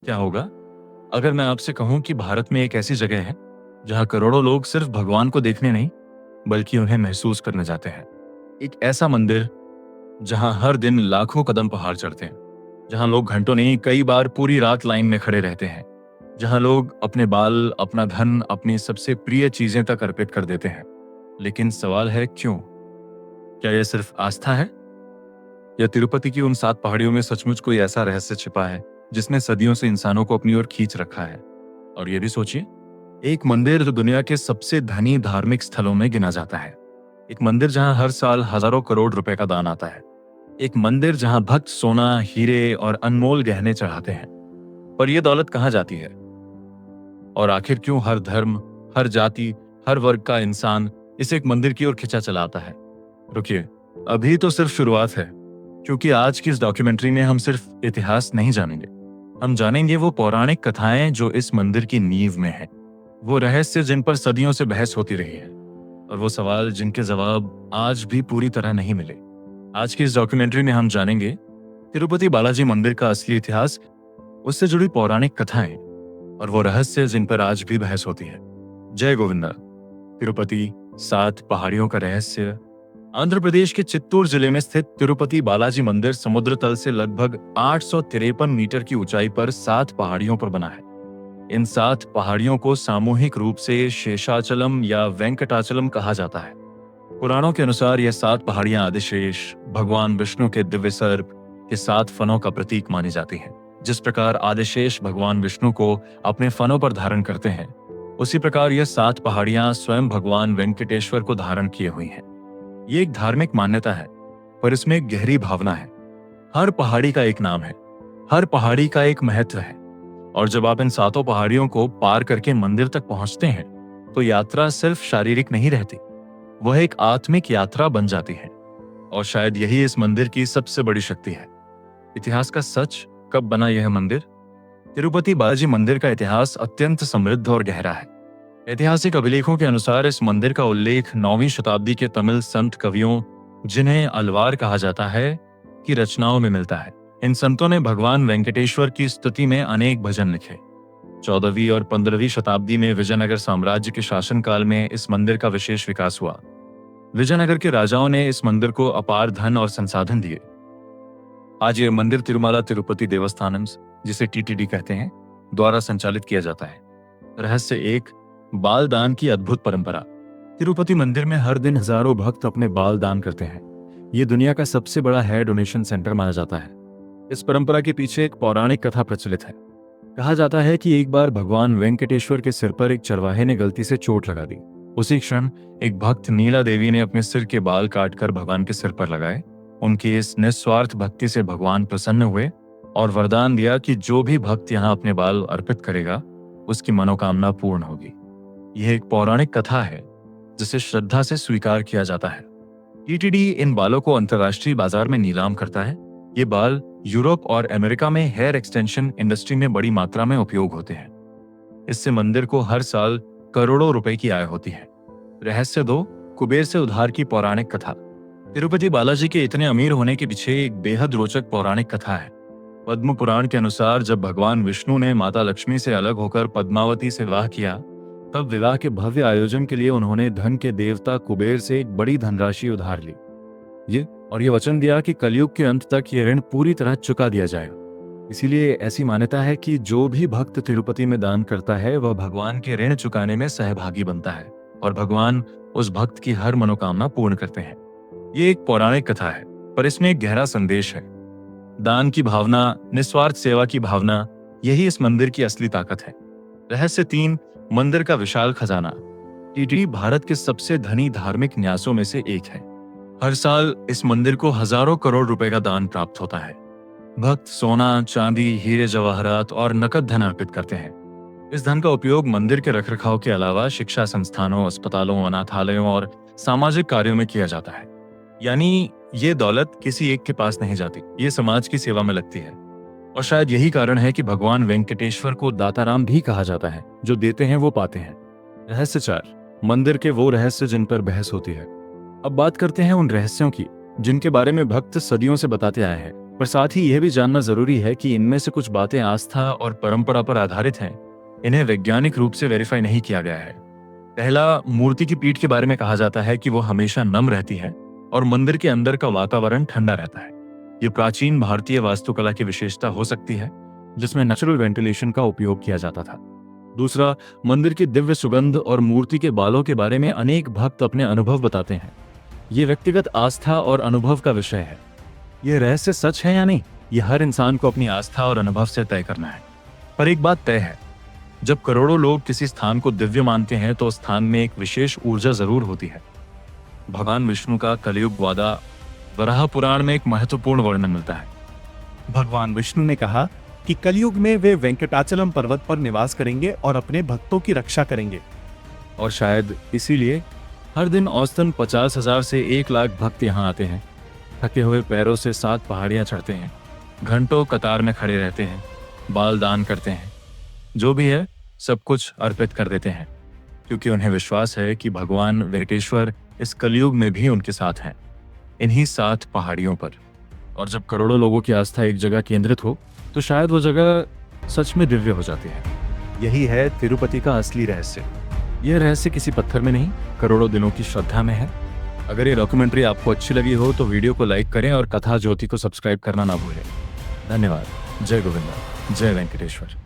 क्या होगा अगर मैं आपसे कहूं कि भारत में एक ऐसी जगह है जहां करोड़ों लोग सिर्फ भगवान को देखने नहीं बल्कि उन्हें महसूस करने जाते हैं। एक ऐसा मंदिर जहां हर दिन लाखों कदम पहाड़ चढ़ते हैं, जहां लोग घंटों नहीं कई बार पूरी रात लाइन में खड़े रहते हैं, जहां लोग अपने बाल, अपना धन, अपनी सबसे प्रिय चीजें तक अर्पित कर देते हैं। लेकिन सवाल है क्यों? क्या यह सिर्फ आस्था है या तिरुपति की उन 7 पहाड़ियों में सचमुच कोई ऐसा रहस्य छिपा है जिसने सदियों से इंसानों को अपनी ओर खींच रखा है? और ये भी सोचिए, एक मंदिर जो दुनिया के सबसे धनी धार्मिक स्थलों में गिना जाता है, एक मंदिर जहां हर साल हजारों करोड़ रुपए का दान आता है, एक मंदिर जहां भक्त सोना, हीरे और अनमोल गहने चढ़ाते हैं। पर यह दौलत कहां जाती है? और आखिर क्यों हर धर्म, हर जाति, हर वर्ग का इंसान इस एक मंदिर की ओर खिंचा चला आता है? रुकिए, अभी तो सिर्फ शुरुआत है, क्योंकि आज की इस डॉक्यूमेंट्री में हम सिर्फ इतिहास नहीं जानेंगे, हम जानेंगे वो पौराणिक कथाएं जो इस मंदिर की नींव में है, वो रहस्य जिन पर सदियों से बहस होती रही है, और वो सवाल जिनके जवाब आज भी पूरी तरह नहीं मिले। आज की इस डॉक्यूमेंट्री में हम जानेंगे तिरुपति बालाजी मंदिर का असली इतिहास, उससे जुड़ी पौराणिक कथाएं और वो रहस्य जिन पर आज भी बहस होती है। जय गोविंदा। तिरुपति 7 पहाड़ियों का रहस्य। आंध्र प्रदेश के चित्तूर जिले में स्थित तिरुपति बालाजी मंदिर समुद्र तल से लगभग 853 मीटर की ऊंचाई पर 7 पहाड़ियों पर बना है। इन 7 पहाड़ियों को सामूहिक रूप से शेषाचलम या वेंकटाचलम कहा जाता है। पुराणों के अनुसार यह 7 पहाड़ियां आदिशेष, भगवान विष्णु के दिव्य सर्प के 7 फनों का प्रतीक मानी जाती हैं। जिस प्रकार आदिशेष भगवान विष्णु को अपने फनों पर धारण करते हैं, उसी प्रकार यह 7 पहाड़ियां स्वयं भगवान वेंकटेश्वर को धारण किए हुई हैं। ये एक धार्मिक मान्यता है, पर इसमें एक गहरी भावना है। हर पहाड़ी का एक नाम है, हर पहाड़ी का एक महत्व है, और जब आप इन 7 पहाड़ियों को पार करके मंदिर तक पहुंचते हैं, तो यात्रा सिर्फ शारीरिक नहीं रहती, वह एक आत्मिक यात्रा बन जाती है। और शायद यही इस मंदिर की सबसे बड़ी शक्ति है। इतिहास का सच, कब बना यह मंदिर? तिरुपति बालाजी मंदिर का इतिहास अत्यंत समृद्ध और गहरा है। ऐतिहासिक अभिलेखों के अनुसार इस मंदिर का उल्लेख 9वीं शताब्दी के तमिल संत कवियों, जिन्हें अलवार कहा जाता है, की रचनाओं में मिलता है। इन संतों ने भगवान वेंकटेश्वर की स्तुति में अनेक भजन लिखे। 14वीं और 15वीं शताब्दी में विजयनगर साम्राज्य के शासनकाल में इस मंदिर का विशेष विकास हुआ। विजयनगर के राजाओं ने इस मंदिर को अपार धन और संसाधन दिए। आज यह मंदिर तिरुमाला तिरुपति देवस्थानम, जिसे टीटीडी कहते हैं, द्वारा संचालित किया जाता है। रहस्य 1, बाल दान की अद्भुत परंपरा। तिरुपति मंदिर में हर दिन हजारों भक्त अपने बाल दान करते हैं। ये दुनिया का सबसे बड़ा हेयर डोनेशन सेंटर माना जाता है। इस परंपरा के पीछे एक पौराणिक कथा प्रचलित है। कहा जाता है कि एक बार भगवान वेंकटेश्वर के सिर पर एक चरवाहे ने गलती से चोट लगा दी। उसी क्षण एक भक्त नीला देवी ने अपने सिर के बाल काटकर भगवान के सिर पर लगाए। उनकी इस निस्वार्थ भक्ति से भगवान प्रसन्न हुए और वरदान दिया कि जो भी भक्त यहाँ अपने बाल अर्पित करेगा, उसकी मनोकामना पूर्ण होगी। यह एक पौराणिक कथा है जिसे श्रद्धा से स्वीकार किया जाता है। टीटीडी इन बालों को अंतर्राष्ट्रीय बाजार में नीलाम करता है। ये बाल यूरोप और अमेरिका में हेयर एक्सटेंशन इंडस्ट्री में बड़ी मात्रा में उपयोग होते हैं। इससे मंदिर को हर साल करोड़ों रुपए की आय होती है। रहस्य 2, कुबेर से उधार की पौराणिक कथा। तिरुपति बालाजी के इतने अमीर होने के पीछे एक बेहद रोचक पौराणिक कथा है। पद्म पुराण के अनुसार जब भगवान विष्णु ने माता लक्ष्मी से अलग होकर पद्मावती से विवाह किया, तब विवाह के भव्य आयोजन के लिए उन्होंने धन के देवता कुबेर से एक बड़ी धनराशि उधार ली। ये वचन दिया कि कलयुग के अंत तक ये ऋण पूरी तरह चुका दिया जाएगा। इसीलिए ऐसी मान्यता है कि जो भी भक्त तिरुपति में दान करता है, वह भगवान के ऋण चुकाने में सहभागी बनता है और भगवान उस भक्त की हर मनोकामना पूर्ण करते हैं। ये एक पौराणिक कथा है, पर इसमें एक गहरा संदेश है। दान की भावना, निस्वार्थ सेवा की भावना, यही इस मंदिर की असली ताकत है। रहस्य 3, मंदिर का विशाल खजाना। टीटीडी भारत के सबसे धनी धार्मिक न्यासों में से एक है। हर साल इस मंदिर को हजारों करोड़ रुपए का दान प्राप्त होता है। भक्त सोना, चांदी, हीरे जवाहरात और नकद धन अर्पित करते हैं। इस धन का उपयोग मंदिर के रखरखाव के अलावा शिक्षा संस्थानों, अस्पतालों, अनाथालयों और सामाजिक कार्यों में किया जाता है। यानी ये दौलत किसी एक के पास नहीं जाती, ये समाज की सेवा में लगती है। और शायद यही कारण है कि भगवान वेंकटेश्वर को दाताराम भी कहा जाता है। जो देते हैं वो पाते हैं। रहस्य 4, मंदिर के वो रहस्य जिन पर बहस होती है। अब बात करते हैं उन रहस्यों की जिनके बारे में भक्त सदियों से बताते आए हैं, पर साथ ही यह भी जानना जरूरी है कि इनमें से कुछ बातें आस्था और परंपरा पर आधारित हैं। इन्हें वैज्ञानिक रूप से वेरीफाई नहीं किया गया है। पहला, मूर्ति की पीठ के बारे में कहा जाता है कि वो हमेशा नम रहती है और मंदिर के अंदर का वातावरण ठंडा रहता है। ये प्राचीन भारतीय वास्तुकला की विशेषता हो सकती है, जिसमें नेचुरल वेंटिलेशन का उपयोग किया जाता था। दूसरा, मंदिर की दिव्य सुगंध और मूर्ति के बालों के बारे में अनेक भक्त अपने अनुभव बताते हैं। ये व्यक्तिगत आस्था और अनुभव का विषय है। ये रहस्य सच है या नहीं, ये हर इंसान को अपनी आस्था और अनुभव से तय करना है। पर एक बात तय है, जब करोड़ों लोग किसी स्थान को दिव्य मानते हैं तो स्थान में एक विशेष ऊर्जा जरूर होती है। भगवान विष्णु का कलयुग वादा वराह पुराण में एक महत्वपूर्ण वर्णन मिलता है। भगवान विष्णु ने कहा कि कलयुग में वे वेंकटाचलम पर्वत पर निवास करेंगे और अपने भक्तों की रक्षा करेंगे। और शायद इसीलिए हर दिन औसतन 50,000 से 1 लाख भक्त यहाँ आते हैं। थके हुए पैरों से 7 पहाड़ियाँ चढ़ते हैं, घंटों कतार में खड़े रहते हैं, बाल दान करते हैं, जो भी है सब कुछ अर्पित कर देते हैं, क्योंकि उन्हें विश्वास है कि भगवान वेंकटेश्वर इस कलयुग में भी उनके साथ हैं, इन्हीं 7 पहाड़ियों पर। और जब करोड़ों लोगों की आस्था एक जगह केंद्रित हो तो शायद वो जगह सच में दिव्य हो जाती है। यही है तिरुपति का असली रहस्य। यह रहस्य किसी पत्थर में नहीं, करोड़ों दिनों की श्रद्धा में है। अगर ये डॉक्यूमेंट्री आपको अच्छी लगी हो तो वीडियो को लाइक करें और कथा ज्योति को सब्सक्राइब करना ना भूलें। धन्यवाद। जय गोविंदा, जय वेंकटेश्वर।